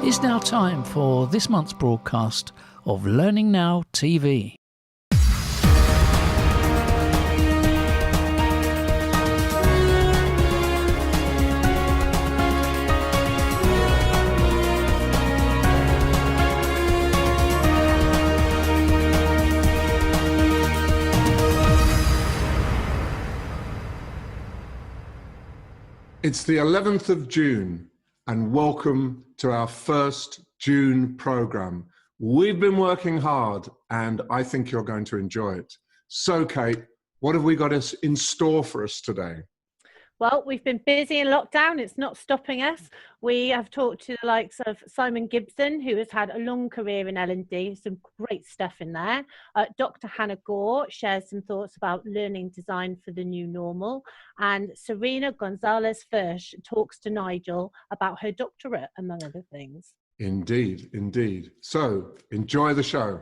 It's now time for this month's broadcast of Learning Now TV. It's the 11th of June, and welcome to our first June programme. We've been working hard, and I think you're going to enjoy it. So, Kate, what have we got in store for us today? Well, we've been busy in lockdown. It's not stopping us. We have talked to the likes of Simon Gibson, who has had a long career in L&D, some great stuff in there. Dr. Hannah Gore shares some thoughts about learning design for the new normal. And Serena Gonzales talks to Nigel about her doctorate, among other things. Indeed, indeed. So, enjoy the show.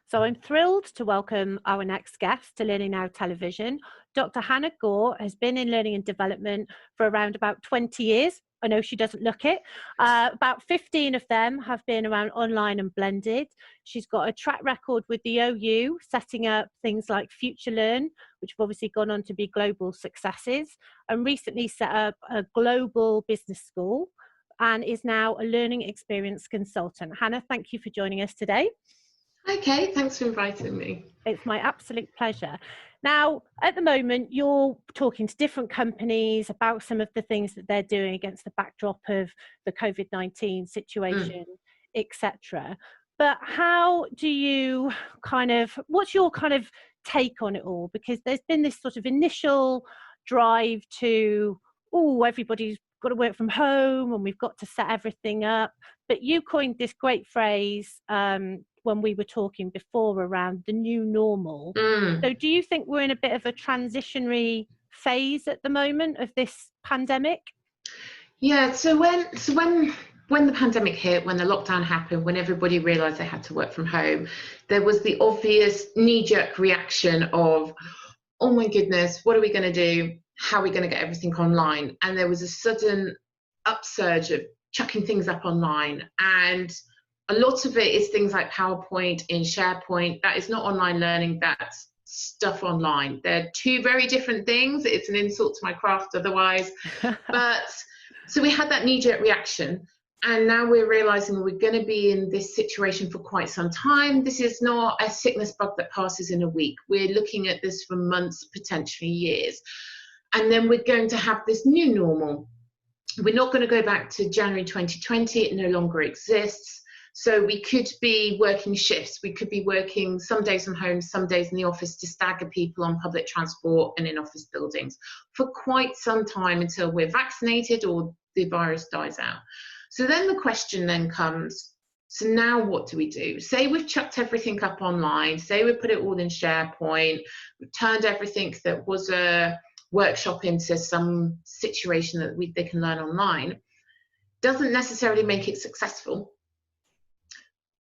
So I'm thrilled to welcome our next guest to Learning Now Television. Dr. Hannah Gore has been in learning and development for around about 20 years. I know she doesn't look it. About 15 of them have been around online and blended. She's got a track record with the OU, setting up things like Future Learn, which have obviously gone on to be global successes, and recently set up a global business school and is now a learning experience consultant. Hannah, thank you for joining us today. Okay, thanks for inviting me. It's my absolute pleasure. Now, at the moment, you're talking to different companies about some of the things that they're doing against the backdrop of the COVID-19 situation, etc. But how do you what's your kind of take on it all? Because there's been this sort of initial drive to, everybody's got to work from home and we've got to set everything up. But you coined this great phrase when we were talking before around the new normal. So do you think we're in a bit of a transitionary phase at the moment of this pandemic? Yeah, so when the pandemic hit, when the lockdown happened, when everybody realised they had to work from home, there was the obvious knee-jerk reaction of, oh my goodness, what are we going to do? How are we going to get everything online? And there was a sudden upsurge of chucking things up online, and a lot of it is things like PowerPoint in SharePoint. That is not online learning, that's stuff online. They're two very different things. It's an insult to my craft otherwise. But so we had that knee-jerk reaction, and now we're realizing we're going to be in this situation for quite some time. This is not a sickness bug that passes in a week. We're looking at this for months, potentially years. And then we're going to have this new normal. We're not going to go back to January 2020. It no longer exists. So we could be working shifts. We could be working some days from home, some days in the office, to stagger people on public transport and in office buildings for quite some time until we're vaccinated or the virus dies out. So then the question then comes, so now what do we do? Say we've chucked everything up online, say we put it all in SharePoint, we've turned everything that was a workshop into some situation that they can learn online. Doesn't necessarily make it successful.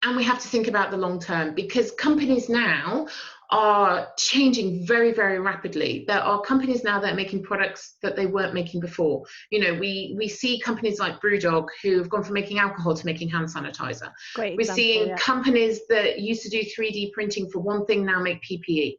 And we have to think about the long term, because companies now are changing very, very rapidly. There are companies now that are making products that they weren't making before. You know, we see companies like Brewdog who have gone from making alcohol to making hand sanitizer. Great We're example, seeing companies that used to do 3D printing for one thing now make PPE.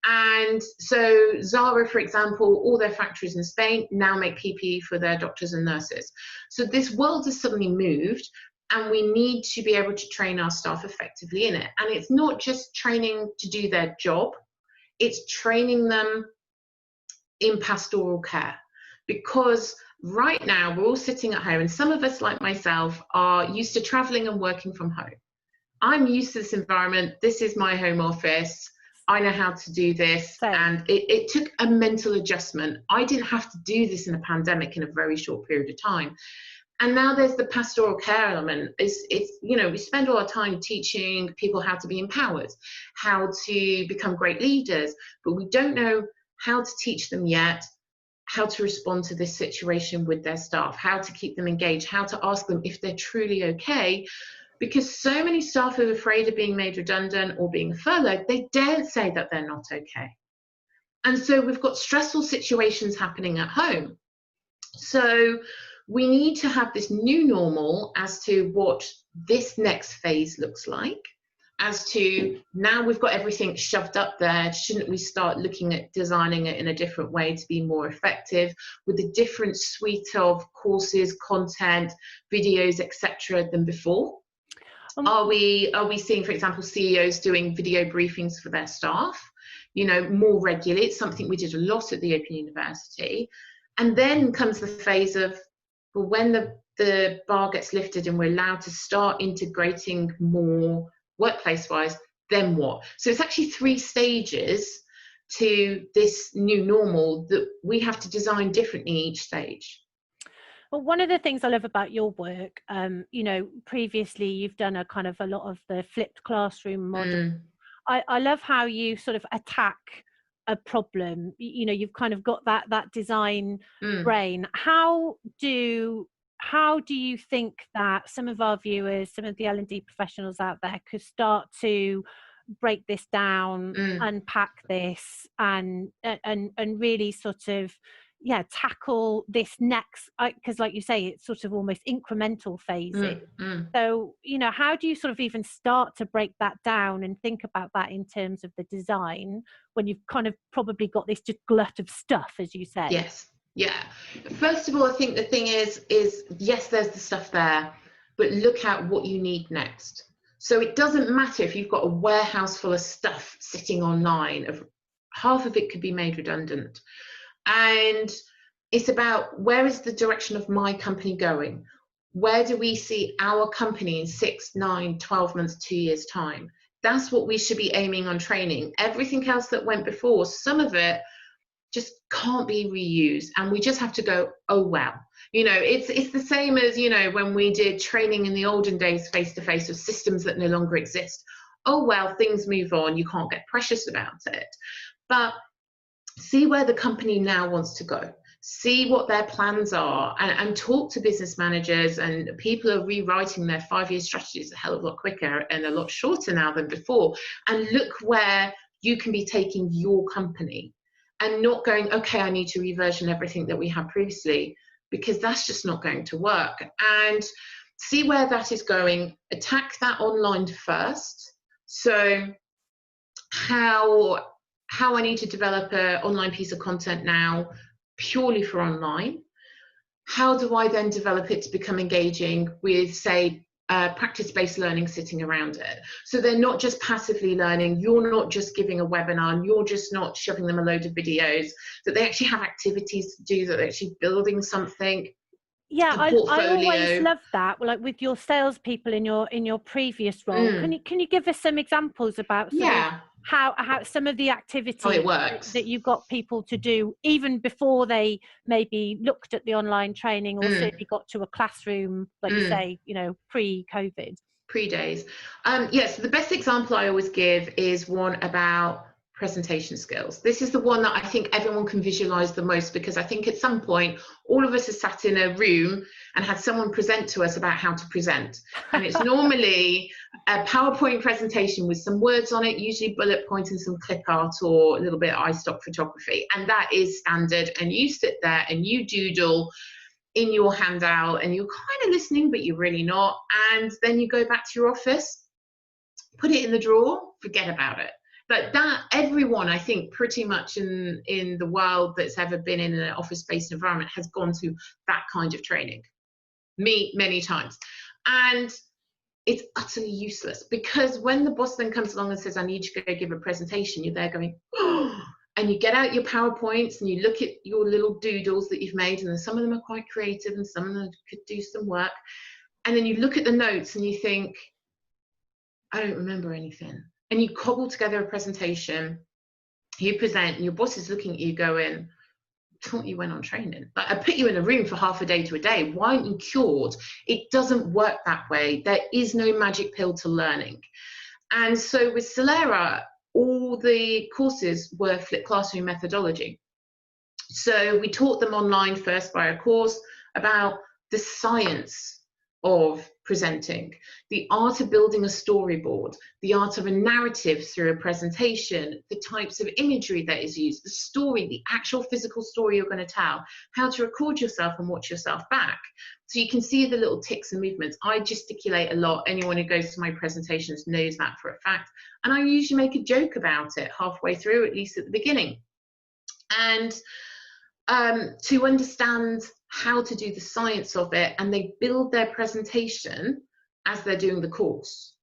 And so Zara, for example, all their factories in Spain now make PPE for their doctors and nurses. So this world has suddenly moved, and we need to be able to train our staff effectively in it. And it's not just training to do their job, it's training them in pastoral care. Because right now we're all sitting at home, and some of us, like myself, are used to traveling and working from home. I'm used to this environment. This is my home office. I know how to do this. Same. And it took a mental adjustment. I didn't have to do this in a pandemic in a very short period of time. And now there's the pastoral care element. It's you know, we spend all our time teaching people how to be empowered, how to become great leaders, but we don't know how to teach them yet how to respond to this situation with their staff, how to keep them engaged, how to ask them if they're truly okay, because so many staff are afraid of being made redundant or being furloughed, they daren't say that they're not okay. And so we've got stressful situations happening at home. So we need to have this new normal as to what this next phase looks like, as to now we've got everything shoved up there, shouldn't we start looking at designing it in a different way to be more effective with a different suite of courses, content, videos, etc. than before? Are we seeing, for example, CEOs doing video briefings for their staff, you know, more regularly? It's something we did a lot at the Open University. And then comes the phase of, well, when the bar gets lifted and we're allowed to start integrating more workplace-wise, then what? So it's actually 3 stages to this new normal that we have to design differently each stage. Well, one of the things I love about your work, you know, previously you've done a lot of the flipped classroom model. I love how you sort of attack a problem. You know, you've kind of got that design brain. How do you think that some of our viewers, some of the L&D professionals out there could start to break this down, unpack this, and really sort of tackle this next, because like you say, it's sort of almost incremental phases. So, you know, how do you sort of even start to break that down and think about that in terms of the design when you've kind of probably got this just glut of stuff, as you say? Yes. Yeah. First of all, I think the thing is yes, there's the stuff there, but look at what you need next. So it doesn't matter if you've got a warehouse full of stuff sitting online, of half of it could be made redundant. And it's about, where is the direction of my company going? Where do we see our company in 6, 9, 12 months, 2 years' time? That's what we should be aiming on training. Everything else that went before, some of it just can't be reused, and we just have to go, oh well. You know, it's the same as, you know, when we did training in the olden days face to face with systems that no longer exist. Oh well, things move on, you can't get precious about it. But see where the company now wants to go, see what their plans are, and talk to business managers. And people are rewriting their 5-year strategies a hell of a lot quicker and a lot shorter now than before. And look where you can be taking your company, and not going, okay, I need to reversion everything that we had previously, because that's just not going to work. And see where that is going, attack that online first. So how I need to develop an online piece of content now purely for online. How do I then develop it to become engaging with, say, practice-based learning sitting around it? So they're not just passively learning, you're not just giving a webinar, and you're just not shoving them a load of videos, that they actually have activities to do, that they're actually building something. Yeah, I always love that. Well, like with your salespeople in your previous role, can you give us some examples about how some of the activities that you got people to do even before they maybe looked at the online training, or certainly got to a classroom, like you say, you know, pre-COVID? Pre-days. Yes, the best example I always give is one about presentation skills. This is the one that I think everyone can visualize the most, because I think at some point all of us have sat in a room and had someone present to us about how to present, and it's normally a PowerPoint presentation with some words on it, usually bullet points and some clip art or a little bit of iStock photography, and that is standard. And you sit there and you doodle in your handout, and you're kind of listening but you're really not, and then you go back to your office, put it in the drawer, forget about it. But that, everyone, I think, pretty much in the world that's ever been in an office-based environment has gone through that kind of training. Me, many times. And it's utterly useless, because when the boss then comes along and says, I need you to go give a presentation, you're there going, oh, and you get out your PowerPoints and you look at your little doodles that you've made, and some of them are quite creative and some of them could do some work. And then you look at the notes and you think, I don't remember anything. And you cobble together a presentation, you present, and your boss is looking at you going, I thought you went on training. Like, I put you in a room for half a day to a day. Why aren't you cured? It doesn't work that way. There is no magic pill to learning. And so with Solera, all the courses were flipped classroom methodology. So we taught them online first by a course about the science of presenting, the art of building a storyboard, the art of a narrative through a presentation, the types of imagery that is used, the story, the actual physical story you're going to tell, how to record yourself and watch yourself back. So you can see the little ticks and movements. I gesticulate a lot. Anyone who goes to my presentations knows that for a fact. And I usually make a joke about it halfway through, at least at the beginning. And to understand how to do the science of it, and they build their presentation as they're doing the course.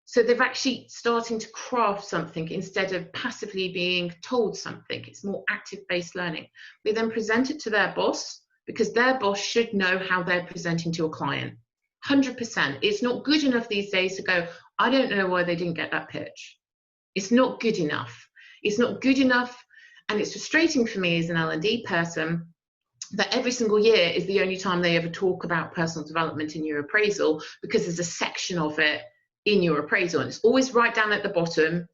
So they're actually starting to craft something instead of passively being told something. It's more active-based learning. They then present it to their boss, because their boss should know how they're presenting to a client. 100%. It's not good enough these days to go, I don't know why they didn't get that pitch. It's not good enough. It's not good enough. And it's frustrating for me as an L&D person that every single year is the only time they ever talk about personal development in your appraisal, because there's a section of it in your appraisal and it's always right down at the bottom.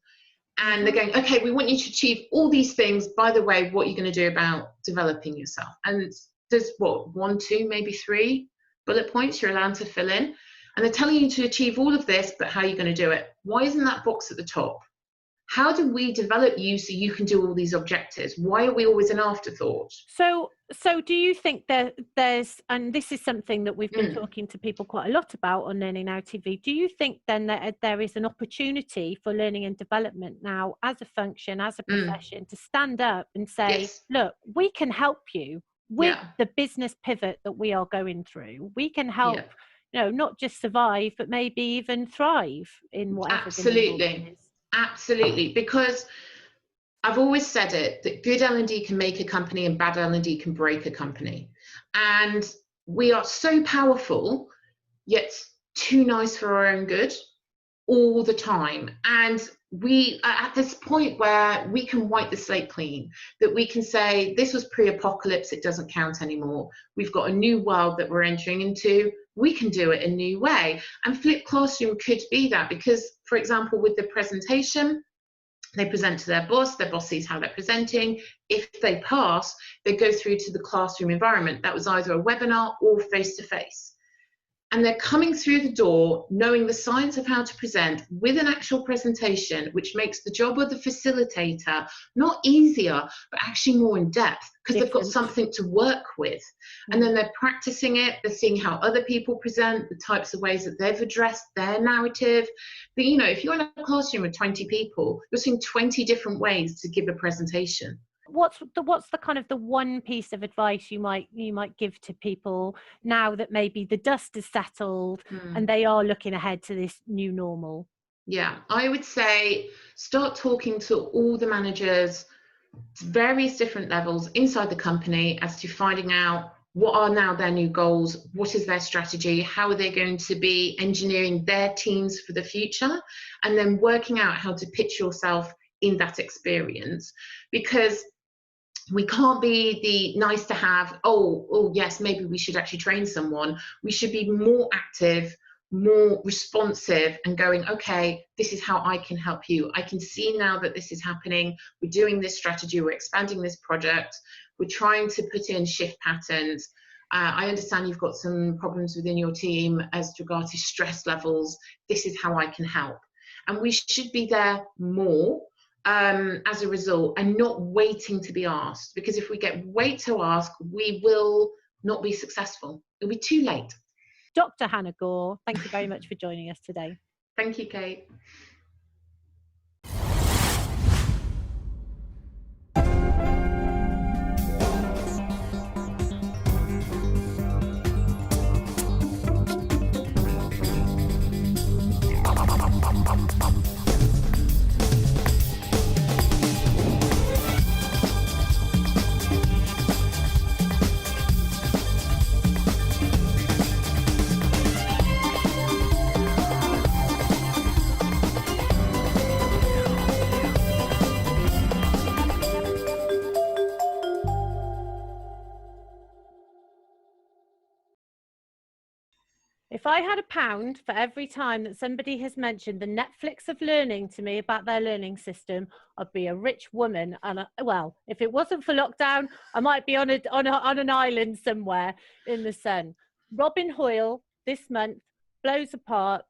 And they're going, okay, we want you to achieve all these things. By the way, what are you going to do about developing yourself? And there's what, 1, 2, maybe 3 bullet points you're allowed to fill in. And they're telling you to achieve all of this, but how are you going to do it? Why isn't that box at the top? How do we develop you so you can do all these objectives? Why are we always an afterthought? So do you think that there's, and this is something that we've been talking to people quite a lot about on Learning Now TV, do you think then that there is an opportunity for learning and development now as a function, as a profession, to stand up and say, Yes. look, we can help you with the business pivot that we are going through. We can help, you know, not just survive, but maybe even thrive in whatever. Absolutely. Is. Absolutely, because I've always said it, that good L&D can make a company and bad L&D can break a company. And we are so powerful, yet too nice for our own good all the time. And we are at this point where we can wipe the slate clean, that we can say, this was pre-apocalypse, it doesn't count anymore. We've got a new world that we're entering into. We can do it a new way. And flipped classroom could be that, because, for example, with the presentation, they present to their boss sees how they're presenting. If they pass, they go through to the classroom environment. That was either a webinar or face-to-face. And they're coming through the door knowing the science of how to present with an actual presentation, which makes the job of the facilitator not easier, but actually more in depth, because they've got something to work with. And then they're practicing it, they're seeing how other people present, the types of ways that they've addressed their narrative. But, you know, if you're in a classroom with 20 people, you're seeing 20 different ways to give a presentation. What's the kind of the one piece of advice you might give to people now that maybe the dust has settled and they are looking ahead to this new normal? Yeah, I would say start talking to all the managers, various different levels inside the company, as to finding out what are now their new goals, what is their strategy, how are they going to be engineering their teams for the future, and then working out how to pitch yourself in that experience. Because we can't be the nice to have, oh yes, maybe we should actually train someone. We should be more active, more responsive, and going, okay, this is how I can help you. I can see now that this is happening. We're doing this strategy. We're expanding this project. We're trying to put in shift patterns. I understand you've got some problems within your team as regard to stress levels. This is how I can help. And we should be there more as a result, and not waiting to be asked, because if we wait to ask, we will not be successful. It'll be too late. Dr. Hannah Gore, thank you very much for joining us today. Thank you, Kate. If I had £1 for every time that somebody has mentioned the Netflix of learning to me about their learning system, I'd be a rich woman. And well, if it wasn't for lockdown, I might be on an island somewhere in the sun. Robin Hoyle, this month blows apart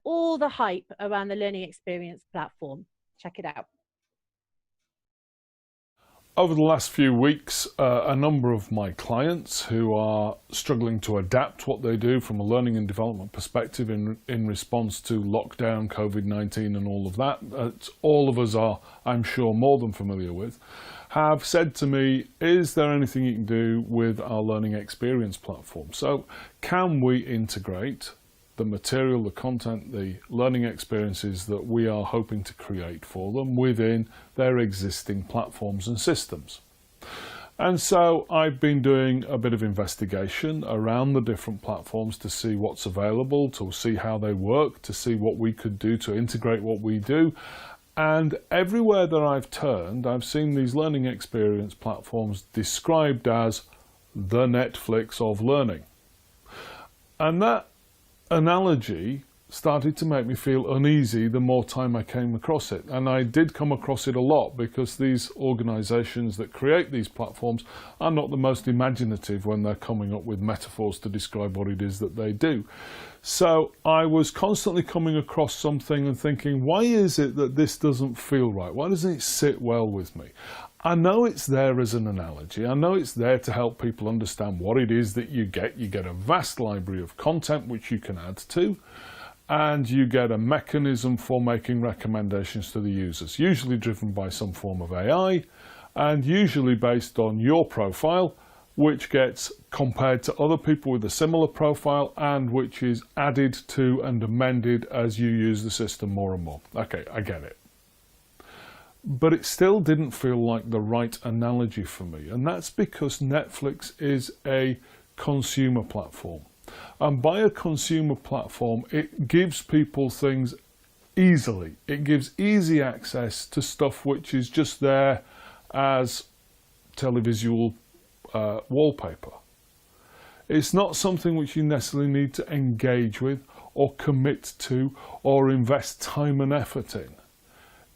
all the hype around the learning experience platform. Check it out. Over the last few weeks, a number of my clients who are struggling to adapt what they do from a learning and development perspective in response to lockdown, COVID-19 and all of that all of us are, I'm sure, more than familiar with, have said to me, is there anything you can do with our learning experience platform? So can we integrate the material, the content, the learning experiences that we are hoping to create for them within their existing platforms and systems? And so I've been doing a bit of investigation around the different platforms to see what's available, to see how they work, to see what we could do to integrate what we do. And everywhere that I've turned, I've seen these learning experience platforms described as the Netflix of learning. And that analogy started to make me feel uneasy the more time I came across it. And I did come across it a lot because these organizations that create these platforms are not the most imaginative when they're coming up with metaphors to describe what it is that they do. So I was constantly coming across something and thinking, why is it that this doesn't feel right? Why doesn't it sit well with me? I know it's there as an analogy. I know it's there to help people understand what it is that you get. You get a vast library of content which you can add to, and you get a mechanism for making recommendations to the users, usually driven by some form of AI, and usually based on your profile, which gets compared to other people with a similar profile and which is added to and amended as you use the system more and more. Okay, I get it. But it still didn't feel like the right analogy for me. And that's because Netflix is a consumer platform. And by a consumer platform, it gives people things easily. It gives easy access to stuff which is just there as televisual wallpaper. It's not something which you necessarily need to engage with or commit to or invest time and effort in.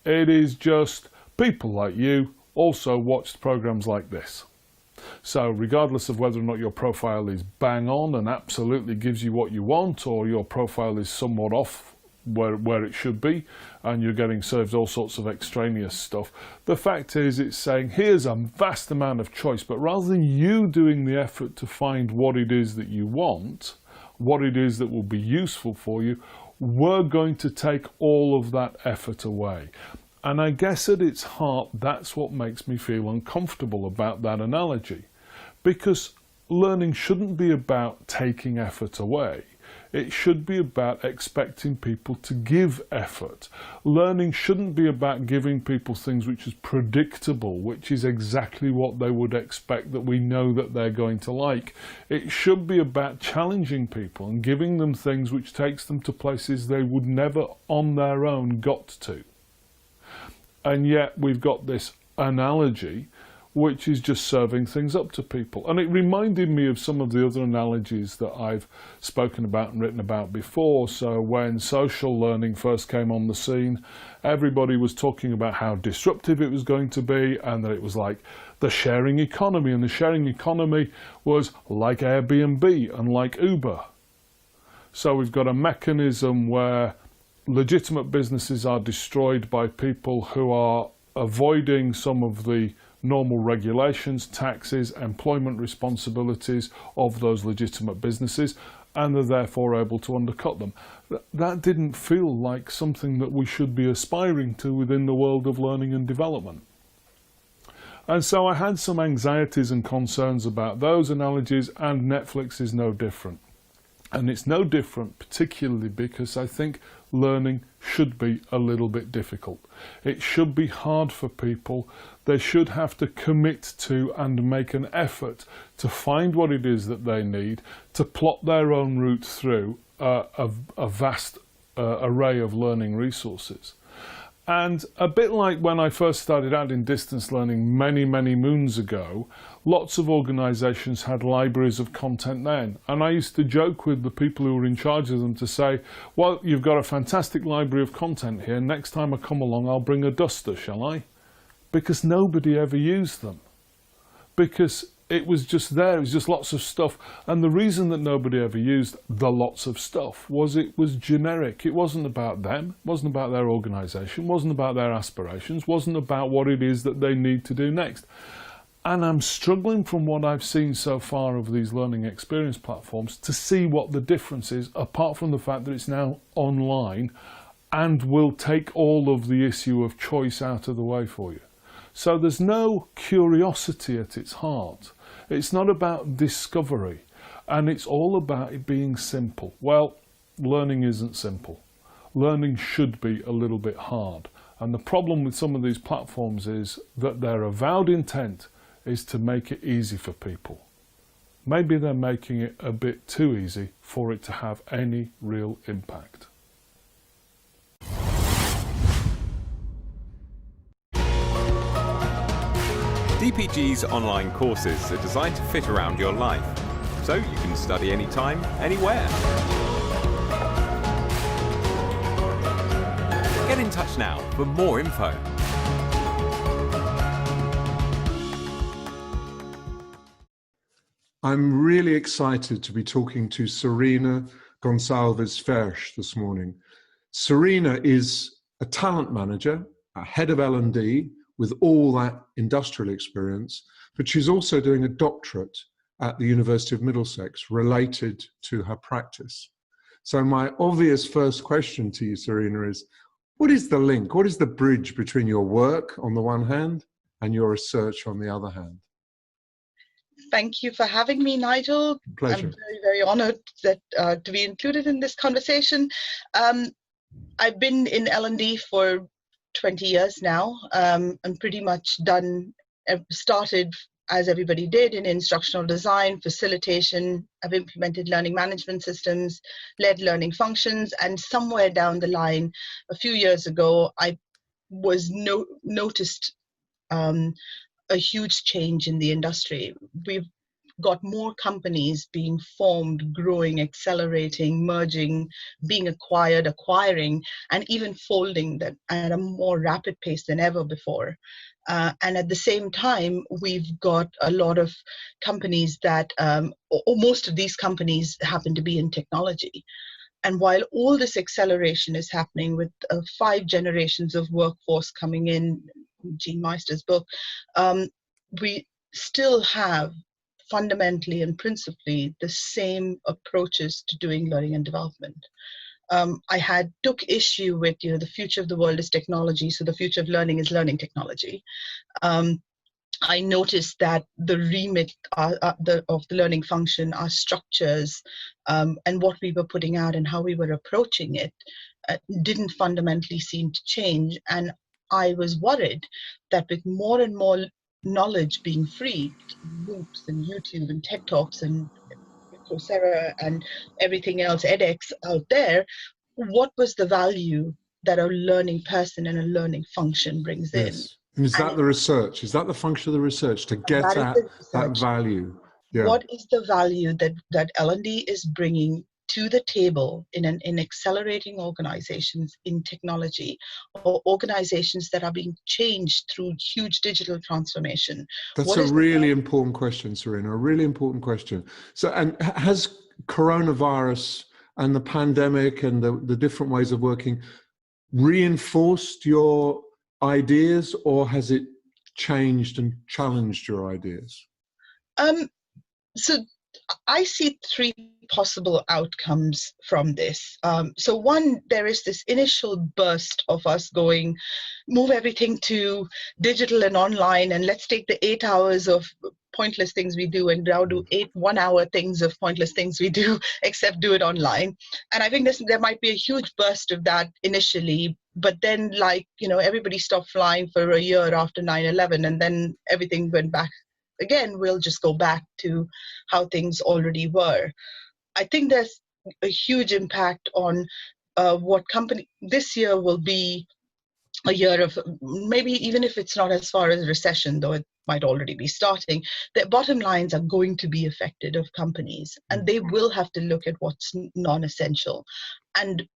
It is just people like you also watched programs like this. So regardless of whether or not your profile is bang on and absolutely gives you what you want, or your profile is somewhat off where it should be and you're getting served all sorts of extraneous stuff, the fact is it's saying here's a vast amount of choice, but rather than you doing the effort to find what it is that you want, what it is that will be useful for you, we're going to take all of that effort away. And I guess at its heart, that's what makes me feel uncomfortable about that analogy. Because learning shouldn't be about taking effort away. It should be about expecting people to give effort. Learning shouldn't be about giving people things which is predictable, which is exactly what they would expect that we know that they're going to like. It should be about challenging people and giving them things which takes them to places they would never on their own got to. And yet we've got this analogy which is just serving things up to people. And it reminded me of some of the other analogies that I've spoken about and written about before. So when social learning first came on the scene, everybody was talking about how disruptive it was going to be, and that it was like the sharing economy, and the sharing economy was like Airbnb and like Uber. So we've got a mechanism where legitimate businesses are destroyed by people who are avoiding some of the normal regulations, taxes, employment responsibilities of those legitimate businesses, and are therefore able to undercut them. That didn't feel like something that we should be aspiring to within the world of learning and development. And so I had some anxieties and concerns about those analogies, and Netflix is no different. And it's no different particularly because I think learning should be a little bit difficult. It should be hard for people. They should have to commit to and make an effort to find what it is that they need, to plot their own route through a vast array of learning resources. And a bit like when I first started out in distance learning many, many moons ago, lots of organisations had libraries of content then. And I used to joke with the people who were in charge of them to say, well, you've got a fantastic library of content here. Next time I come along, I'll bring a duster, shall I? Because nobody ever used them. Because It was just there, it was just lots of stuff. And the reason that nobody ever used the lots of stuff was it was generic. It wasn't about them, it wasn't about their organisation, it wasn't about their aspirations, it wasn't about what it is that they need to do next. And I'm struggling from what I've seen so far of these learning experience platforms to see what the difference is, apart from the fact that it's now online and will take all of the issue of choice out of the way for you. So there's no curiosity at its heart. It's not about discovery, and it's all about it being simple. Well, learning isn't simple. Learning should be a little bit hard. And the problem with some of these platforms is that their avowed intent is to make it easy for people. Maybe they're making it a bit too easy for it to have any real impact. DPG's online courses are designed to fit around your life, so you can study anytime, anywhere. Get in touch now for more info. I'm really excited to be talking to Serena Gonzales this morning. Serena is a talent manager, a head of L&D, with all that industrial experience, but she's also doing a doctorate at the University of Middlesex related to her practice. So my obvious first question to you, Serena, is what is the link? What is the bridge between your work on the one hand and your research on the other hand? Thank you for having me, Nigel. Pleasure. I'm very, very honored that to be included in this conversation. I've been in L&D for 20 years now. I'm pretty much started as everybody did in instructional design, facilitation. I've implemented learning management systems, led learning functions, and somewhere down the line, a few years ago, I was noticed a huge change in the industry. We've got more companies being formed, growing, accelerating, merging, being acquired, acquiring, and even folding that at a more rapid pace than ever before. And at the same time, we've got a lot of companies that, or most of these companies happen to be in technology. And while all this acceleration is happening with 5 generations of workforce coming in, Gene Meister's book, we still have fundamentally and principally the same approaches to doing learning and development. I took issue with, the future of the world is technology, so the future of learning is learning technology. I noticed that the remit of the learning function, our structures, and what we were putting out and how we were approaching it didn't fundamentally seem to change. And I was worried that with more and more knowledge being free, loops and YouTube and TED Talks and Coursera and everything else, edX out there, what was the value that a learning person and a learning function brings in? And is that the research? Is that the function of the research, to get at that value? Yeah. What is the value that L&D is bringing to the table in accelerating organizations in technology, or organizations that are being changed through huge digital transformation? That's a really important question, Serena, a really important question. So, and has coronavirus and the pandemic and the different ways of working reinforced your ideas, or has it changed and challenged your ideas? So I see 3 possible outcomes from this. So one, there is this initial burst of us going, move everything to digital and online, and let's take the 8 hours of pointless things we do and now do 8 one-hour things of pointless things we do, except do it online. And I think there might be a huge burst of that initially, but then everybody stopped flying for a year after 9/11, and then everything went back. Again, we'll just go back to how things already were. I think there's a huge impact on this year will be a year of, maybe even if it's not as far as recession, though it might already be starting, the bottom lines are going to be affected of companies, and they will have to look at what's non-essential. And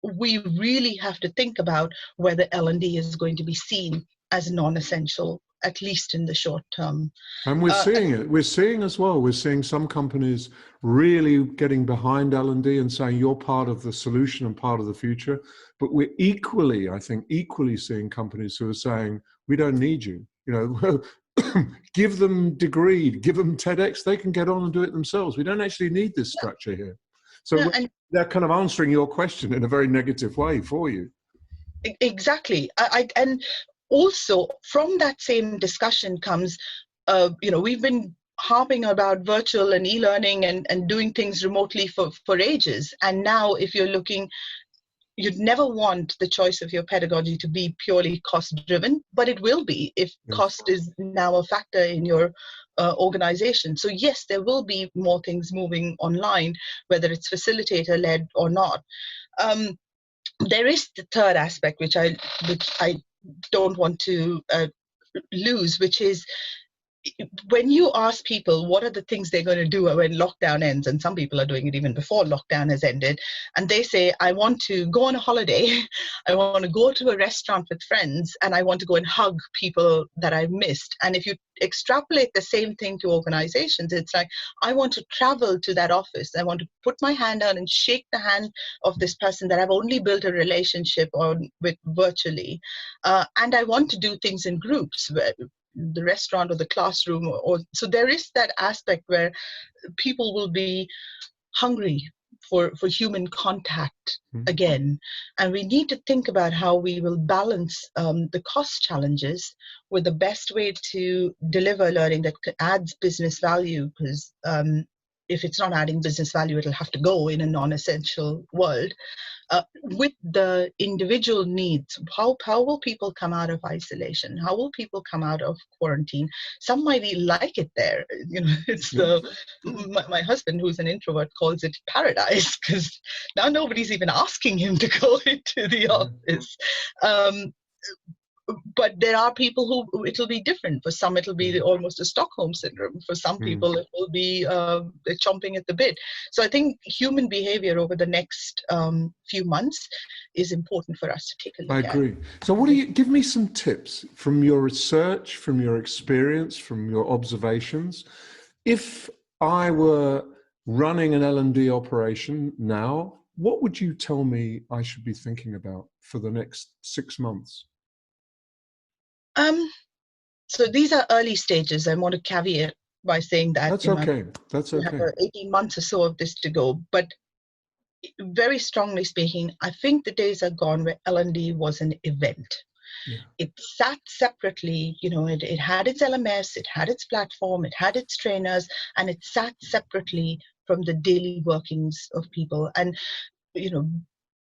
we really have to think about whether L&D is going to be seen as non-essential, at least in the short term. And we're seeing it. We're seeing as well. We're seeing some companies really getting behind L&D and saying you're part of the solution and part of the future. But we're equally, I think, seeing companies who are saying we don't need you. You know, give them Degree, give them TEDx. They can get on and do it themselves. We don't actually need this structure here. So they're kind of answering your question in a very negative way for you. Exactly. And also from that same discussion comes, we've been harping about virtual and e-learning and doing things remotely for ages. And now if you're looking, you'd never want the choice of your pedagogy to be purely cost driven, but it will be if cost is now a factor in your organization. So yes, there will be more things moving online, whether it's facilitator led or not. There is the third aspect, which I don't want to lose, which is when you ask people what are the things they're going to do when lockdown ends, and some people are doing it even before lockdown has ended, and they say, I want to go on a holiday, I want to go to a restaurant with friends, and I want to go and hug people that I've missed. And if you extrapolate the same thing to organizations, it's like, I want to travel to that office, I want to put my hand out and shake the hand of this person that I've only built a relationship with virtually, and I want to do things in groups, the restaurant or the classroom, or so there is that aspect where people will be hungry for human contact again, and we need to think about how we will balance the cost challenges with the best way to deliver learning that adds business value, because if it's not adding business value, it'll have to go in a non-essential world. With the individual needs, how will people come out of isolation? How will people come out of quarantine? Some might like it there. It's my husband, who's an introvert, calls it paradise, because now nobody's even asking him to go into the office. But there are people who it'll be different. For some, it'll be almost a Stockholm syndrome. For some people, it will be they're chomping at the bit. So I think human behavior over the next few months is important for us to take a look at. I agree. So give me some tips from your research, from your experience, from your observations. If I were running an L&D operation now, what would you tell me I should be thinking about for the next 6 months? So these are early stages. I want to caveat by saying that that's okay. We have 18 months or so of this to go. But very strongly speaking, I think the days are gone where L&D was an event. Yeah. It sat separately. It had its LMS, it had its platform, it had its trainers, and it sat separately from the daily workings of people. And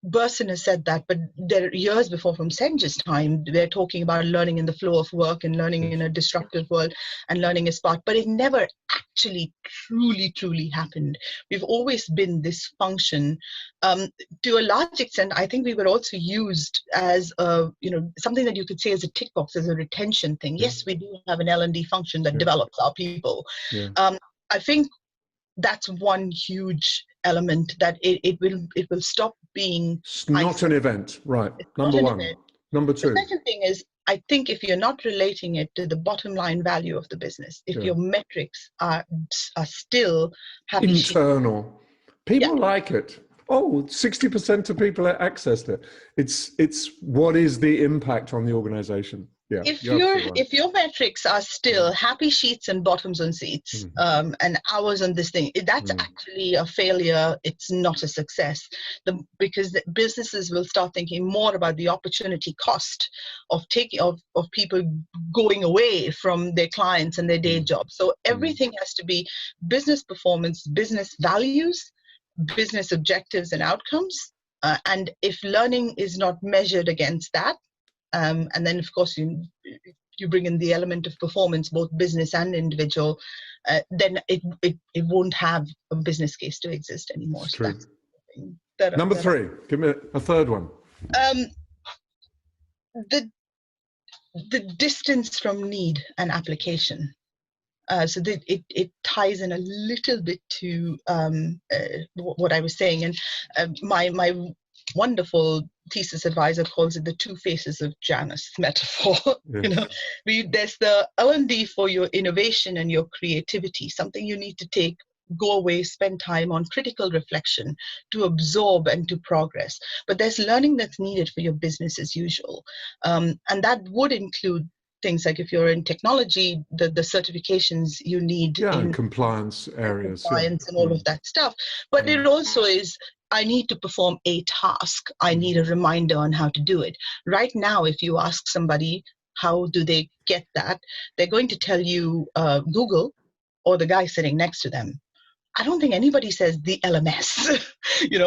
Burson has said that, but there years before, from Senge's time, they're talking about learning in the flow of work and learning in a disruptive world and learning as part, but it never actually truly happened. We've always been this function. To a large extent, I think we were also used as something that you could say as a tick box, as a retention thing. Yes, we do have an L&D function that develops our people. I think that's one huge element, that it will stop being not an event, right? Number one. Number two. The second thing is, I think if you're not relating it to the bottom line value of the business, if your metrics are still happy internal, people like it. 60% of people accessed it. It's what is the impact on the organization? Yeah. If your metrics are still happy sheets and bottoms on seats, and hours on this thing, that's actually a failure. It's not a success. Because the businesses will start thinking more about the opportunity cost of people going away from their clients and their day jobs. So everything has to be business performance, business values, business objectives and outcomes. And if learning is not measured against that, and then of course you bring in the element of performance, both business and individual, then it won't have a business case to exist anymore. So that's Number three, give me a third one. The distance from need and application. So that it ties in a little bit to what I was saying, and my wonderful thesis advisor calls it the two faces of Janus metaphor. Yes. There's the L&D for your innovation and your creativity, something you need to take, go away, spend time on critical reflection to absorb and to progress. But there's learning that's needed for your business as usual. And that would include things like, if you're in technology, the certifications you need In in compliance areas. compliance and all of that stuff. But it also is, I need to perform a task. I need a reminder on how to do it. Right now, if you ask somebody how do they get that, they're going to tell you Google or the guy sitting next to them. I don't think anybody says the LMS.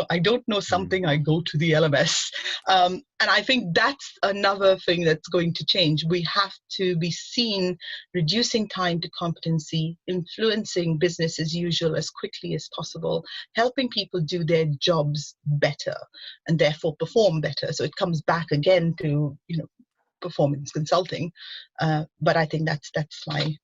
I don't know something, I go to the LMS. And I think that's another thing that's going to change. We have to be seen reducing time to competency, influencing business as usual as quickly as possible, helping people do their jobs better and therefore perform better. So it comes back again to, performance consulting. But I think that's my...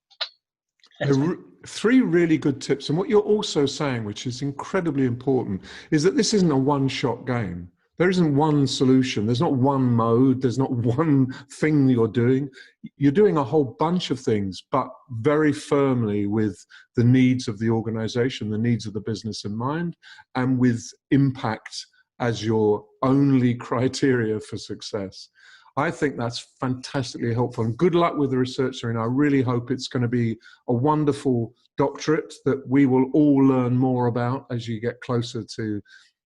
Three really good tips. And what you're also saying, which is incredibly important, is that this isn't a one-shot game. There isn't one solution. There's not one mode. There's not one thing you're doing. You're doing a whole bunch of things, but very firmly with the needs of the organization, the needs of the business in mind, and with impact as your only criteria for success. I think that's fantastically helpful, and good luck with the research, Serena. I really hope it's going to be a wonderful doctorate that we will all learn more about as you get closer to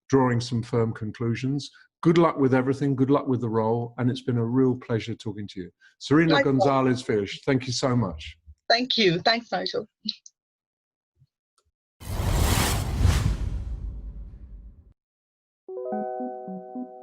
drawing some firm conclusions. Good luck with everything. Good luck with the role. And it's been a real pleasure talking to you. Serena Gonzales Fish, thank you so much. Thank you. Thanks, Nigel.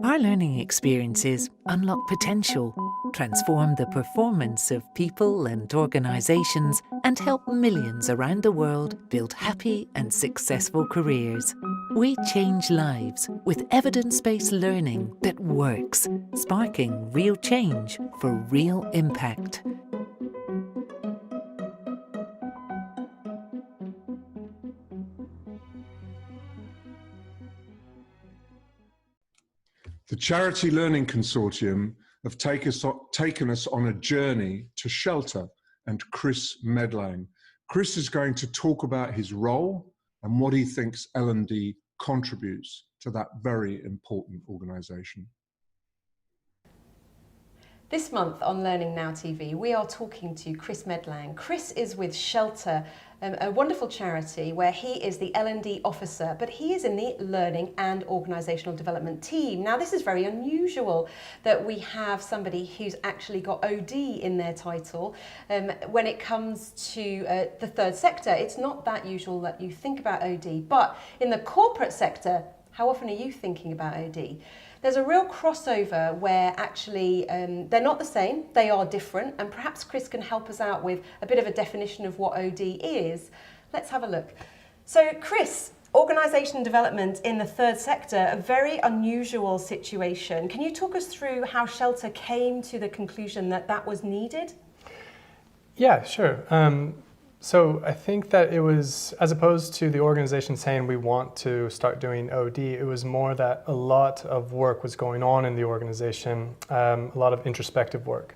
Our learning experiences unlock potential, transform the performance of people and organisations, and help millions around the world build happy and successful careers. We change lives with evidence-based learning that works, sparking real change for real impact. The Charity Learning Consortium have taken us on a journey to shelter, and Chris Medlang. Chris is going to talk about his role and what he thinks L&D contributes to that very important organisation. This month on Learning Now TV, we are talking to Chris Medlang. Chris is with Shelter, a wonderful charity where he is the L&D officer, but he is in the learning and organisational development team. Now, this is very unusual that we have somebody who's actually got OD in their title. When it comes to the third sector, it's not that usual that you think about OD, but in the corporate sector, how often are you thinking about OD? There's a real crossover where actually they're not the same, they are different, and perhaps Chris can help us out with a bit of a definition of what OD is. Let's have a look. So Chris, organisation development in the third sector, a very unusual situation. Can you talk us through how Shelter came to the conclusion that that was needed? Yeah, sure. So I think that it was, as opposed to the organization saying we want to start doing OD, it was more that a lot of work was going on in the organization, a lot of introspective work,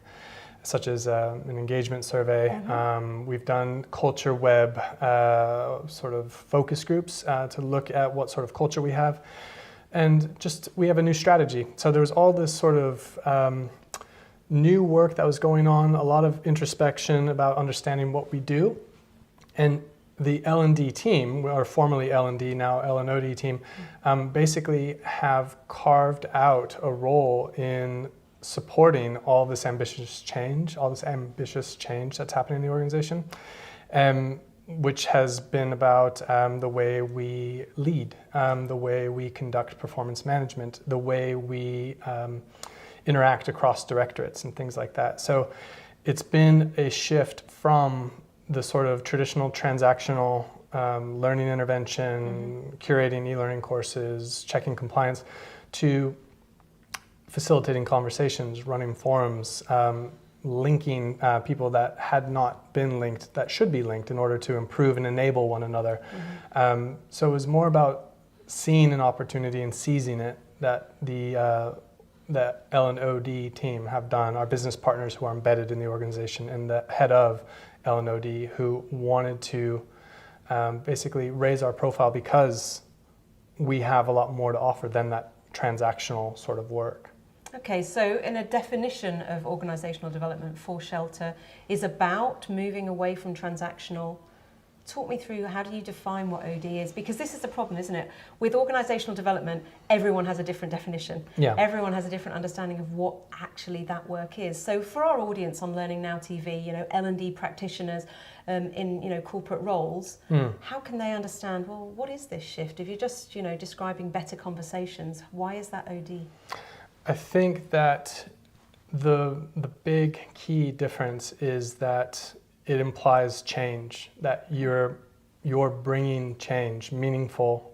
such as an engagement survey. We've done culture web sort of focus groups to look at what sort of culture we have. And just, we have a new strategy. So there was all this sort of new work that was going on, a lot of introspection about understanding what we do. And the L&D team, or formerly L&D, now L&OD team, basically have carved out a role in supporting all this ambitious change that's happening in the organization, which has been about the way we lead, the way we conduct performance management, the way we interact across directorates and things like that. So it's been a shift from the sort of traditional transactional learning intervention, curating e-learning courses, checking compliance, to facilitating conversations, running forums, linking people that had not been linked, that should be linked in order to improve and enable one another. So it was more about seeing an opportunity and seizing it that the L&OD team have done, our business partners who are embedded in the organization, and the head of L&OD who wanted to basically raise our profile because we have a lot more to offer than that transactional sort of work. Okay, so in a definition of organisational development for Shelter is about moving away from transactional. Talk me through, how do you define what OD is? Because this is the problem, isn't it? With organisational development, everyone has a different definition. Yeah. Everyone has a different understanding of what actually that work is. So for our audience on Learning Now TV, you know, L&D practitioners in, you know, corporate roles, how can they understand, well, what is this shift? If you're just, you know, describing better conversations, why is that OD? I think that the big key difference is that it implies change, that you're bringing change, meaningful,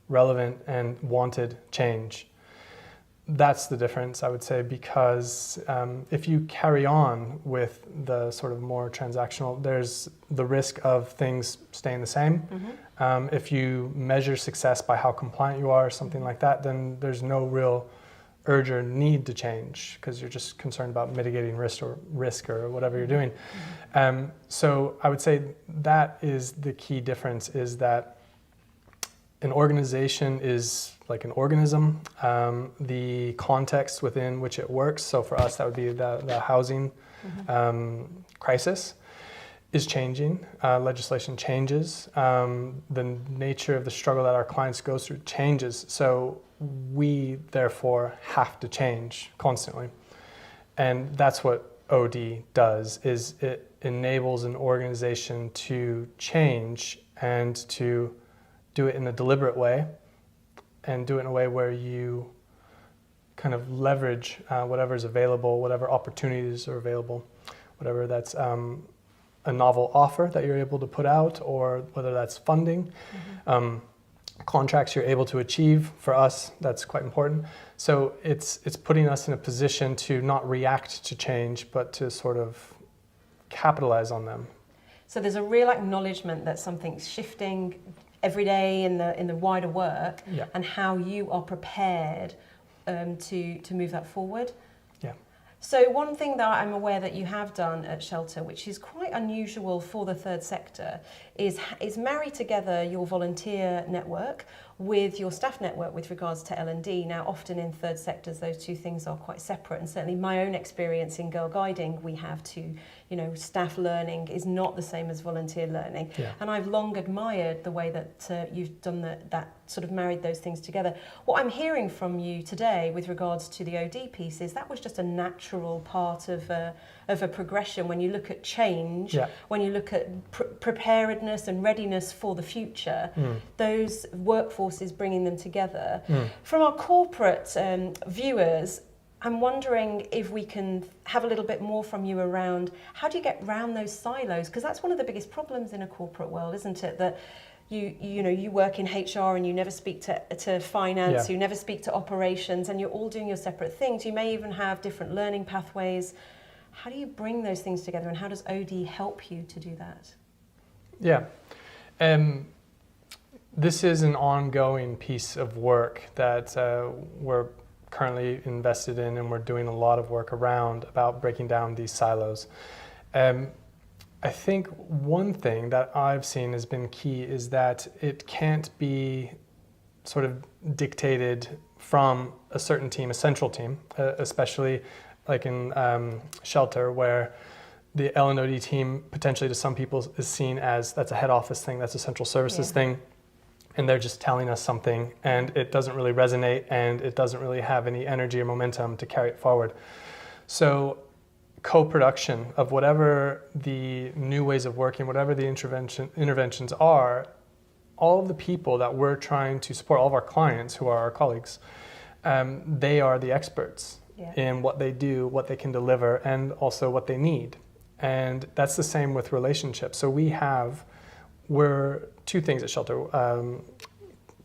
relevant, and wanted change. That's the difference, I would say, because if you carry on with the sort of more transactional, there's the risk of things staying the same. If you measure success by how compliant you are or something like that, then there's no real urge or need to change because you're just concerned about mitigating risk or whatever you're doing. So I would say that is the key difference, is that an organization is like an organism. The context within which it works, so for us that would be the housing crisis, is changing. Legislation changes. The nature of the struggle that our clients go through changes. So we therefore have to change constantly. And that's what OD does, is it enables an organization to change and to do it in a deliberate way, and do it in a way where you kind of leverage whatever's available, whatever opportunities are available, whatever that's a novel offer that you're able to put out, or whether that's funding, contracts you're able to achieve. For us, that's quite important. So it's putting us in a position to not react to change, but to sort of capitalize on them. So there's a real acknowledgement that something's shifting every day in the wider work, and how you are prepared to move that forward. So one thing that I'm aware that you have done at Shelter, which is quite unusual for the third sector, is marry together your volunteer network with your staff network with regards to L&D. Now, often in third sectors, those two things are quite separate, and certainly my own experience in Girl Guiding, we have to, you know, staff learning is not the same as volunteer learning. And I've long admired the way that you've done that sort of married those things together. What I'm hearing from you today with regards to the OD piece is that was just a natural part of a progression. When you look at change, when you look at preparedness and readiness for the future, those workforces bringing them together. From our corporate viewers, I'm wondering if we can have a little bit more from you around how do you get around those silos? Because that's one of the biggest problems in a corporate world, isn't it? That you know, you work in HR and you never speak to finance, you never speak to operations, and you're all doing your separate things. You may even have different learning pathways. How do you bring those things together, and how does OD help you to do that? This is an ongoing piece of work that we're currently invested in, and we're doing a lot of work around about breaking down these silos. I think one thing that I've seen has been key is that it can't be sort of dictated from a certain team, a central team, especially like in Shelter, where the L&OD team potentially to some people is seen as that's a head office thing, that's a central services thing, and they're just telling us something, and it doesn't really resonate, and it doesn't really have any energy or momentum to carry it forward. So co-production of whatever the new ways of working, whatever the interventions are, all of the people that we're trying to support, all of our clients who are our colleagues, they are the experts in what they do, what they can deliver, and also what they need. And that's the same with relationships. So we're two things at Shelter.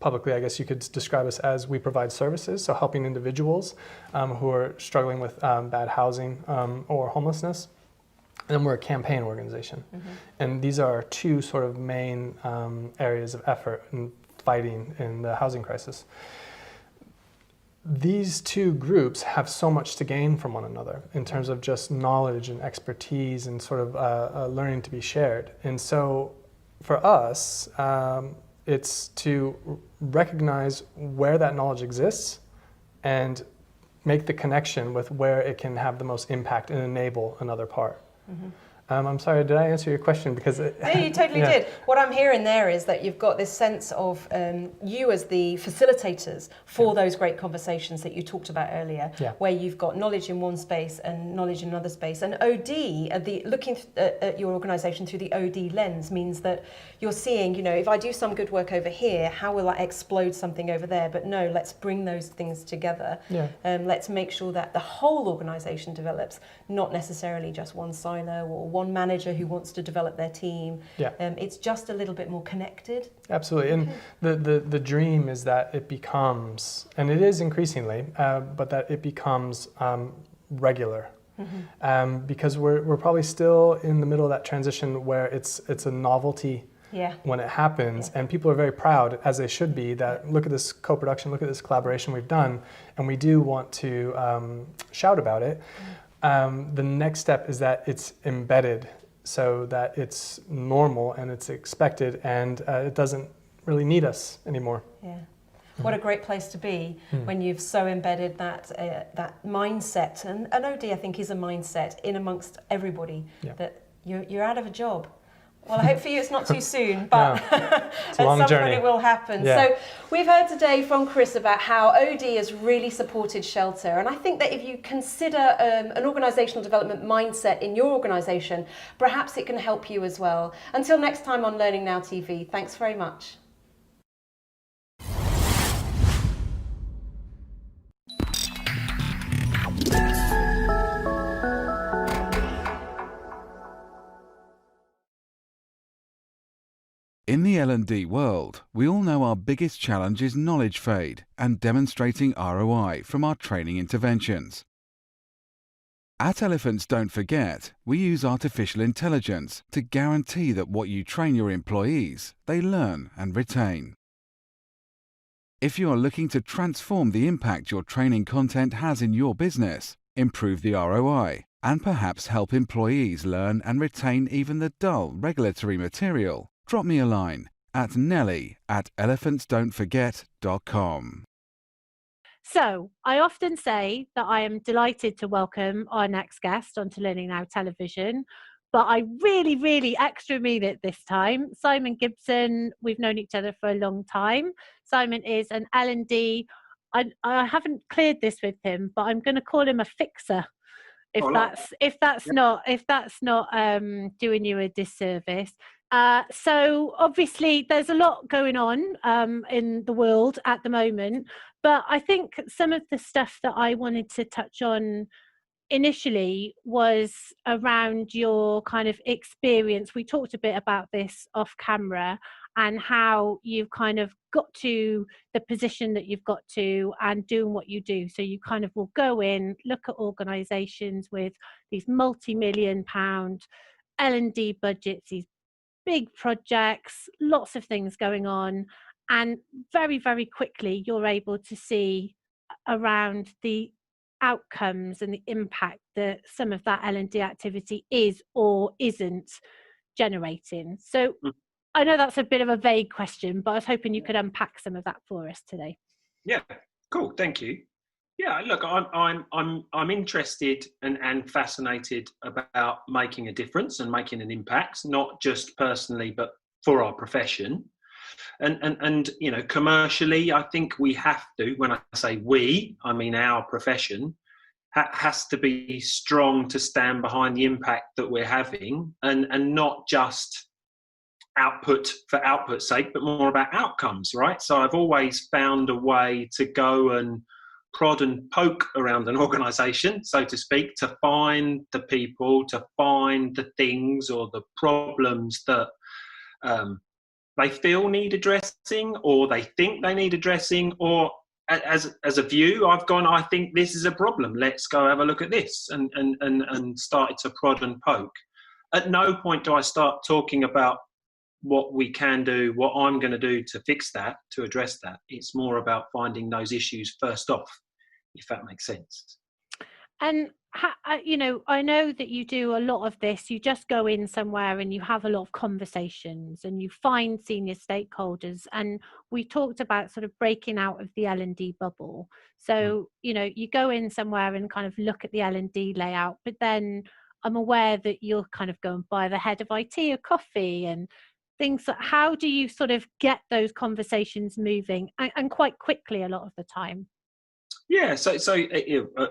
Publicly, I guess you could describe us as we provide services, so helping individuals who are struggling with bad housing or homelessness. And then we're a campaign organization. And these are our two sort of main areas of effort in fighting in the housing crisis. these two groups have so much to gain from one another in terms of just knowledge and expertise and sort of learning to be shared. And so for us, it's to recognize where that knowledge exists and make the connection with where it can have the most impact and enable another part. Mm-hmm. I'm sorry, did I answer your question? Because no, you totally did. What I'm hearing there is that you've got this sense of you as the facilitators for those great conversations that you talked about earlier, where you've got knowledge in one space and knowledge in another space. And OD, looking at your organisation through the OD lens means that you're seeing, you know, if I do some good work over here, how will I explode something over there? But no, let's bring those things together. Let's make sure that the whole organisation develops, not necessarily just one silo or one manager who wants to develop their team. It's just a little bit more connected. Absolutely. And the dream is that it becomes, and it is increasingly, but that it becomes regular. Because we're probably still in the middle of that transition where it's a novelty when it happens, and people are very proud, as they should be, that look at this co-production, look at this collaboration we've done, and we do want to shout about it. The next step is that it's embedded so that it's normal and it's expected, and it doesn't really need us anymore. What a great place to be when you've so embedded that mindset, and OD I think is a mindset in amongst everybody that you're out of a job. Well, I hope for you it's not too soon, but at some point it will happen. So we've heard today from Chris about how OD has really supported Shelter, and I think that if you consider an organisational development mindset in your organisation, perhaps it can help you as well. Until next time on Learning Now TV, thanks very much. In the L&D world, we all know our biggest challenge is knowledge fade and demonstrating ROI from our training interventions. At Elephants Don't Forget, we use artificial intelligence to guarantee that what you train your employees, they learn and retain. If you are looking to transform the impact your training content has in your business, improve the ROI, and perhaps help employees learn and retain even the dull regulatory material, drop me a line at nelly@elephantsdon'tforget.com. So I often say that I am delighted to welcome our next guest onto Learning Now Television, but I really, really extra mean it this time. Simon Gibson, we've known each other for a long time. Simon is an L&D. I haven't cleared this with him, but I'm going to call him a fixer. If that's not doing you a disservice. So obviously there's a lot going on in the world at the moment, but I think some of the stuff that I wanted to touch on initially was around your kind of experience. We talked a bit about this off camera and how you've kind of got to the position that you've got to and doing what you do. So you kind of will go in, look at organisations with these multi-million-pound L&D budgets, these big projects, lots of things going on, and very, very quickly you're able to see around the outcomes and the impact that some of that L&D activity is or isn't generating. So I know that's a bit of a vague question, but I was hoping you could unpack some of that for us today. Yeah, cool, thank you. Yeah, look, I'm interested and fascinated about making a difference and making an impact, not just personally, but for our profession. And you know, commercially, I think we have to, when I say we, I mean our profession, has to be strong to stand behind the impact that we're having, and not just output for output's sake, but more about outcomes, right? So I've always found a way to go and prod and poke around an organisation, so to speak, to find the people, to find the things or the problems that they feel need addressing, or they think they need addressing, or as a view, I've gone, I think this is a problem. Let's go have a look at this, and started to prod and poke. At no point do I start talking about what we can do, what I'm going to do to fix that, to address that. It's more about finding those issues first off if that makes sense. And you know, I know that you do a lot of this. You just go in somewhere and you have a lot of conversations and you find senior stakeholders. And we talked about sort of breaking out of the L&D bubble. So, you know, you go in somewhere and kind of look at the L&D layout, but then I'm aware that you'll kind of go and buy the head of IT a coffee and things. How do you sort of get those conversations moving and quite quickly a lot of the time? Yeah, so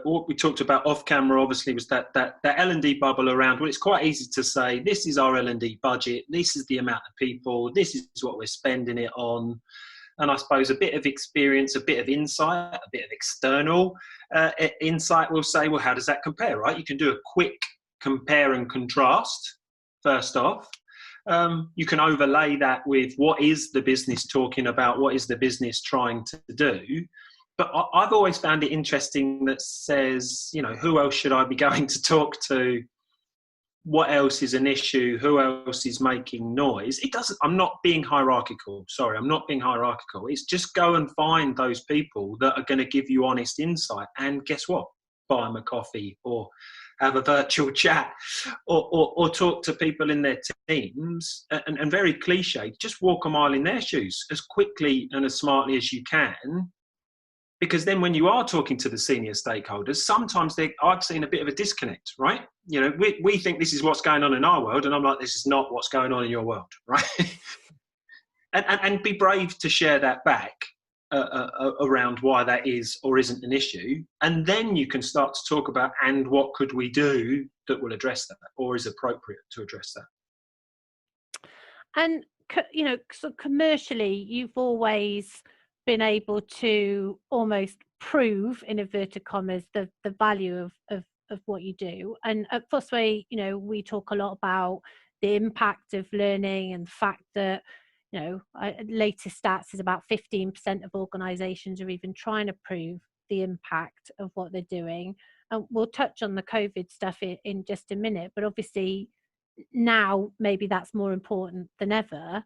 what we talked about off camera obviously was that L&D bubble around. Well, it's quite easy to say this is our L&D budget, this is the amount of people, this is what we're spending it on, and I suppose a bit of experience, a bit of insight, a bit of external insight will say, well, how does that compare, right? You can do a quick compare and contrast first off. You can overlay that with what is the business talking about, what is the business trying to do. But I've always found it interesting that says, you know, who else should I be going to talk to? What else is an issue? Who else is making noise? It doesn't, I'm not being hierarchical. Sorry, I'm not being hierarchical. It's just go and find those people that are going to give you honest insight. And guess what? Buy them a coffee or have a virtual chat or talk to people in their teams. And very cliche, just walk a mile in their shoes as quickly and as smartly as you can. Because then when you are talking to the senior stakeholders, sometimes I've seen a bit of a disconnect, right? You know, we think this is what's going on in our world, and I'm like, this is not what's going on in your world, right? and be brave to share that back around why that is or isn't an issue. And then you can start to talk about, and what could we do that will address that or is appropriate to address that. And, you know, so commercially, you've always been able to almost prove, in inverted commas, the value of what you do. And at Fosway, you know, we talk a lot about the impact of learning and the fact that, you know, latest stats is about 15% of organisations are even trying to prove the impact of what they're doing. And we'll touch on the COVID stuff in just a minute, but obviously now maybe that's more important than ever.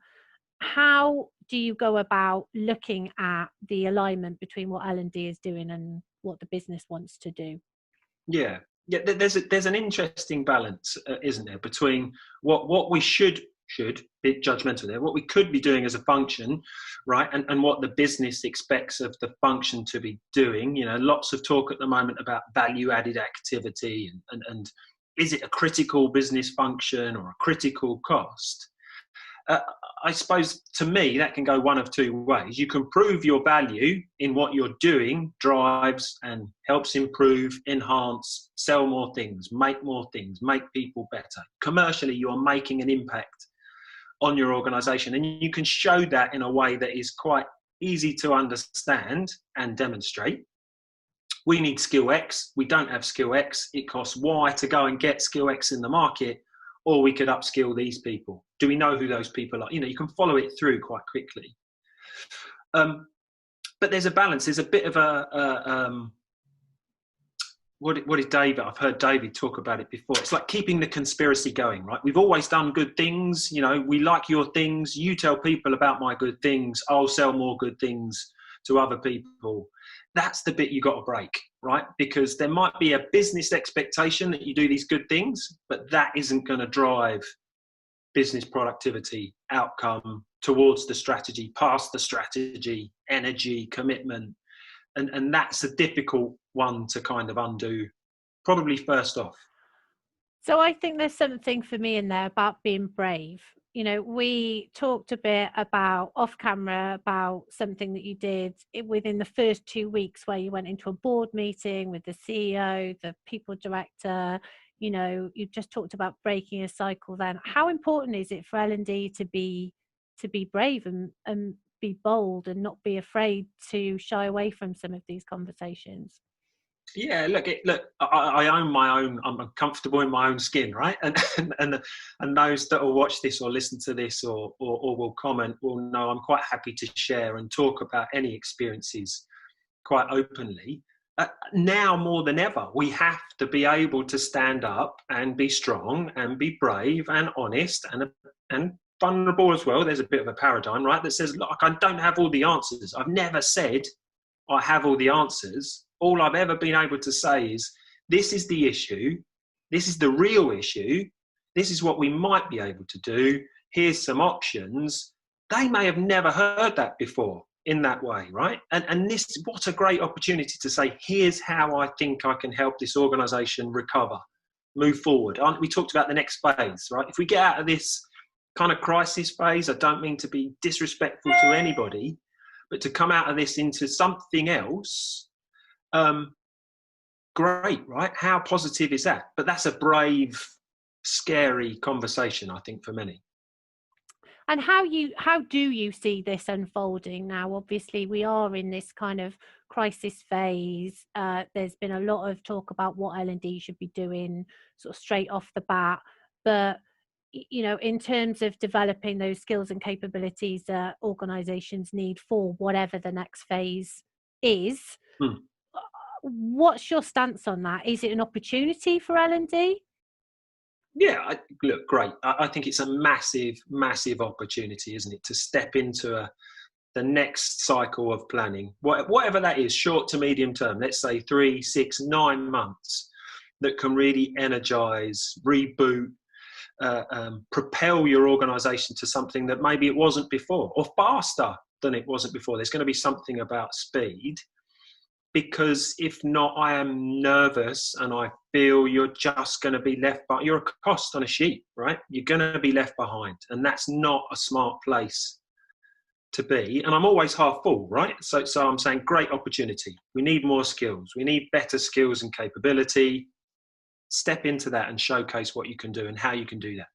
How do you go about looking at the alignment between what L&D is doing and what the business wants to do? Yeah, there's an interesting balance, isn't there, between what we should be judgmental there, what we could be doing as a function, right, and what the business expects of the function to be doing. You know, lots of talk at the moment about value-added activity and is it a critical business function or a critical cost? I suppose to me that can go one of two ways. You can prove your value in what you're doing, drives and helps improve, enhance, sell more things, make people better. Commercially, you're making an impact on your organisation, and you can show that in a way that is quite easy to understand and demonstrate. We need skill X. We don't have skill X. It costs Y to go and get skill X in the market. Or we could upskill these people. Do we know who those people are? You know, you can follow it through quite quickly. But there's a balance. There's a bit of a what is David? I've heard David talk about it before. It's like keeping the conspiracy going, right? We've always done good things. You know, we like your things. You tell people about my good things. I'll sell more good things to other people. That's the bit you got to break, right? Because there might be a business expectation that you do these good things, but that isn't going to drive business productivity, outcome towards the strategy, past the strategy, energy, commitment. And that's a difficult one to kind of undo, probably first off. So I think there's something for me in there about being brave. You know, we talked a bit about off camera about something that you did within the first 2 weeks where you went into a board meeting with the CEO, the people director. You know, you just talked about breaking a cycle then. How important is it for L&D to be brave and be bold and not be afraid to shy away from some of these conversations? Yeah, look, I own my own. I'm comfortable in my own skin, right? And those that will watch this or listen to this or will comment will know I'm quite happy to share and talk about any experiences quite openly. Now more than ever, we have to be able to stand up and be strong and be brave and honest and vulnerable as well. There's a bit of a paradigm, right, that says, look, I don't have all the answers. I've never said I have all the answers. All I've ever been able to say is, this is the issue. This is the real issue. This is what we might be able to do. Here's some options. They may have never heard that before in that way, right? And this, what a great opportunity to say, here's how I think I can help this organisation recover, move forward. We talked about the next phase, right? If we get out of this kind of crisis phase, I don't mean to be disrespectful to anybody, but to come out of this into something else, great, right? How positive is that? But that's a brave, scary conversation, I think, for many. And how do you see this unfolding now? Obviously, we are in this kind of crisis phase. There's been a lot of talk about what L&D should be doing sort of straight off the bat. But, you know, in terms of developing those skills and capabilities that organisations need for whatever the next phase is, what's your stance on that? Is it an opportunity for L&D? Yeah, look, great. I think it's a massive, massive opportunity, isn't it, to step into the next cycle of planning, whatever that is, short to medium term, let's say 3, 6, 9 months, that can really energise, reboot, propel your organisation to something that maybe it wasn't before, or faster than it wasn't before. There's going to be something about speed. Because if not, I am nervous and I feel you're just going to be left behind. You're a cost on a sheet, right? You're going to be left behind. And that's not a smart place to be. And I'm always half full, right? So I'm saying great opportunity. We need more skills. We need better skills and capability. Step into that and showcase what you can do and how you can do that.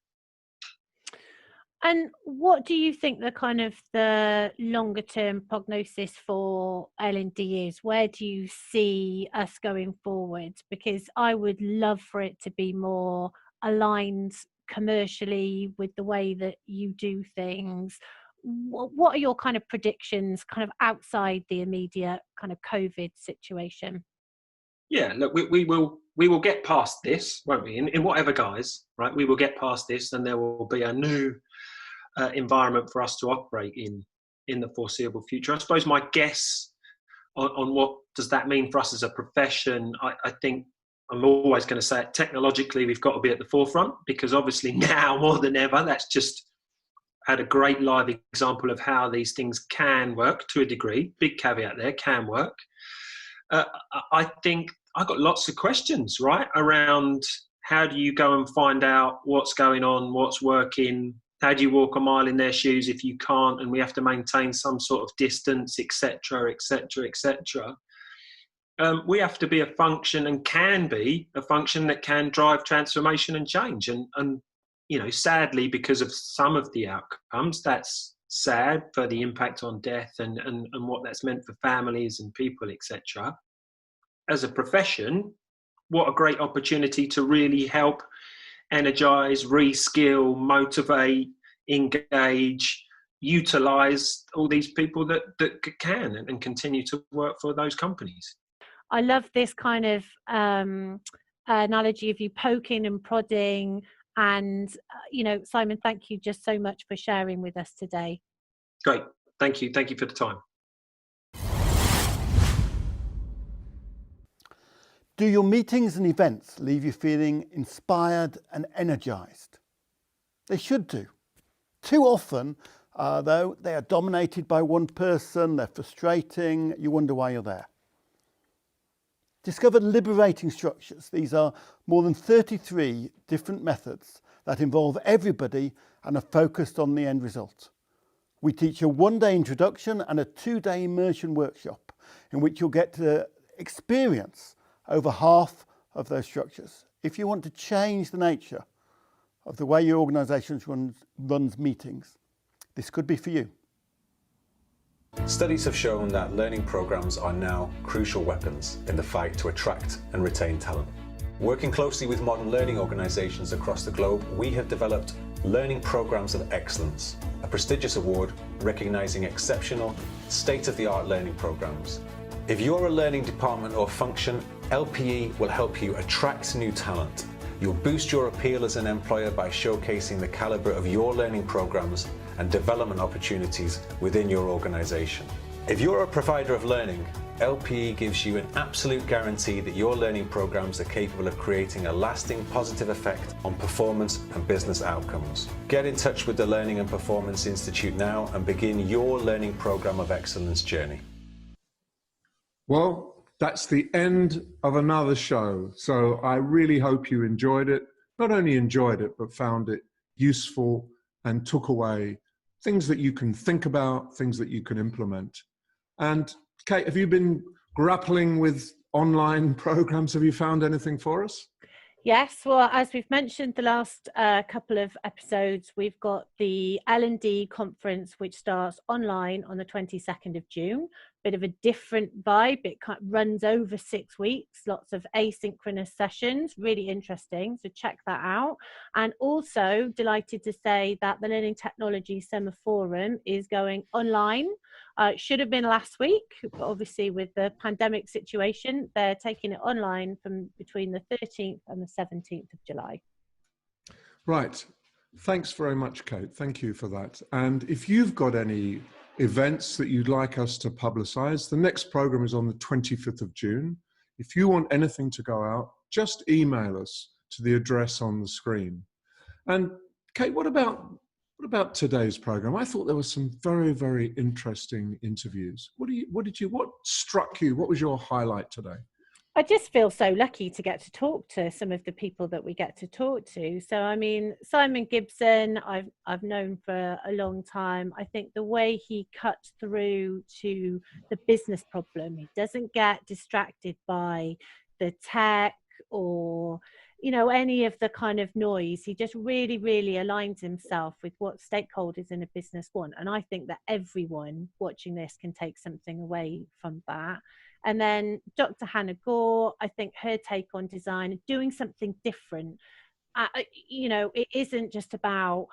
And what do you think the longer term prognosis for L&D is? Where do you see us going forward? Because I would love for it to be more aligned commercially with the way that you do things. What are your kind of predictions kind of outside the immediate kind of COVID situation? Yeah, look, we will get past this, won't we? In whatever guise, right? We will get past this, and there will be a new environment for us to operate in the foreseeable future. I suppose my guess on what does that mean for us as a profession, I think I'm always going to say it, technologically we've got to be at the forefront, because obviously now more than ever, that's just had a great live example of how these things can work to a degree. Big caveat there, can work. I think I've got lots of questions, right, around how do you go and find out what's going on, what's working. How do you walk a mile in their shoes if you can't, and we have to maintain some sort of distance, etc., etc., etc. We have to be a function, and can be a function, that can drive transformation and change. And you know, sadly, because of some of the outcomes, that's sad for the impact on death and what that's meant for families and people, etc. As a profession, what a great opportunity to really help energize, reskill, motivate, engage, utilize all these people that can and continue to work for those companies. I love this kind of analogy of you poking and prodding. And, you know, Simon, thank you just so much for sharing with us today. Great. Thank you. Thank you for the time. Do your meetings and events leave you feeling inspired and energized? They should do. Too often, though, they are dominated by one person, they're frustrating, you wonder why you're there. Discover liberating structures. These are more than 33 different methods that involve everybody and are focused on the end result. We teach a 1-day introduction and a 2-day immersion workshop in which you'll get to experience over half of those structures. If you want to change the nature of the way your organisation runs meetings, this could be for you. Studies have shown that learning programs are now crucial weapons in the fight to attract and retain talent. Working closely with modern learning organisations across the globe, we have developed Learning Programs of Excellence, a prestigious award recognising exceptional, state-of-the-art learning programs. If you're a learning department or function, LPE will help you attract new talent. You'll boost your appeal as an employer by showcasing the calibre of your learning programs and development opportunities within your organisation. If you're a provider of learning, LPE gives you an absolute guarantee that your learning programs are capable of creating a lasting positive effect on performance and business outcomes. Get in touch with the Learning and Performance Institute now and begin your learning program of excellence journey. Well, that's the end of another show. So I really hope you enjoyed it. Not only enjoyed it, but found it useful and took away things that you can think about, things that you can implement. And Kate, have you been grappling with online programs? Have you found anything for us? Yes, well, as we've mentioned the last couple of episodes, we've got the L&D conference, which starts online on the 22nd of June. Bit of a different vibe. It runs over 6 weeks, lots of asynchronous sessions, really interesting. So check that out. And also delighted to say that the Learning Technology Summer Forum is going online. It should have been last week, but obviously with the pandemic situation, they're taking it online from between the 13th and the 17th of July. Right. Thanks very much, Kate. Thank you for that. And if you've got any events that you'd like us to publicize, the next program is on the 25th of June. If you want anything to go out, just email us to the address on the screen. And Kate, what about today's program? I thought there were some very, very interesting interviews. What struck you? What was your highlight today? I just feel so lucky to get to talk to some of the people that we get to talk to. So, I mean, Simon Gibson, I've known for a long time. I think the way he cuts through to the business problem, he doesn't get distracted by the tech or, you know, any of the kind of noise. He just really, really aligns himself with what stakeholders in a business want. And I think that everyone watching this can take something away from that. And then Dr. Hannah Gore, I think her take on design, doing something different. You know, it isn't just about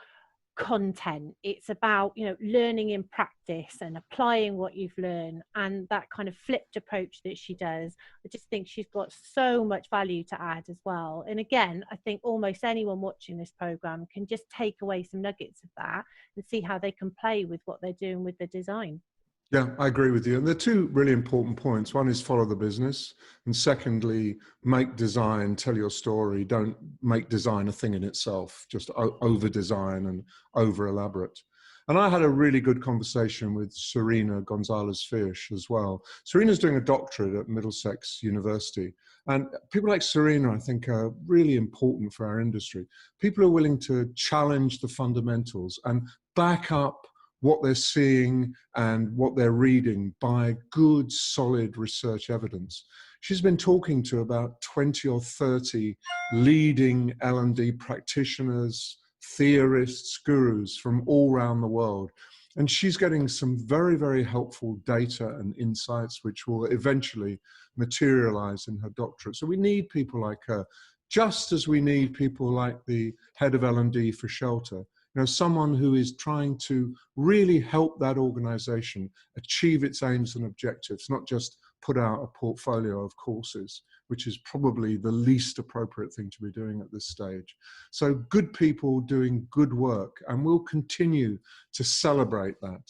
content. It's about, you know, learning in practice and applying what you've learned, and that kind of flipped approach that she does. I just think she's got so much value to add as well. And again, I think almost anyone watching this program can just take away some nuggets of that and see how they can play with what they're doing with the design. Yeah, I agree with you. And there are two really important points. One is follow the business. And secondly, make design, tell your story. Don't make design a thing in itself, just over design and over elaborate. And I had a really good conversation with Serena Gonzales as well. Serena's doing a doctorate at Middlesex University. And people like Serena, I think, are really important for our industry. People are willing to challenge the fundamentals and back up what they're seeing and what they're reading by good, solid research evidence. She's been talking to about 20 or 30 leading L&D practitioners, theorists, gurus from all around the world. And she's getting some very, very helpful data and insights, which will eventually materialize in her doctorate. So we need people like her, just as we need people like the head of L&D for Shelter. You know, someone who is trying to really help that organization achieve its aims and objectives, not just put out a portfolio of courses, which is probably the least appropriate thing to be doing at this stage. So good people doing good work, and we'll continue to celebrate that.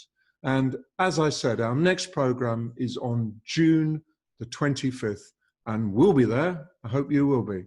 And as I said, our next program is on June the 25th, and we'll be there. I hope you will be.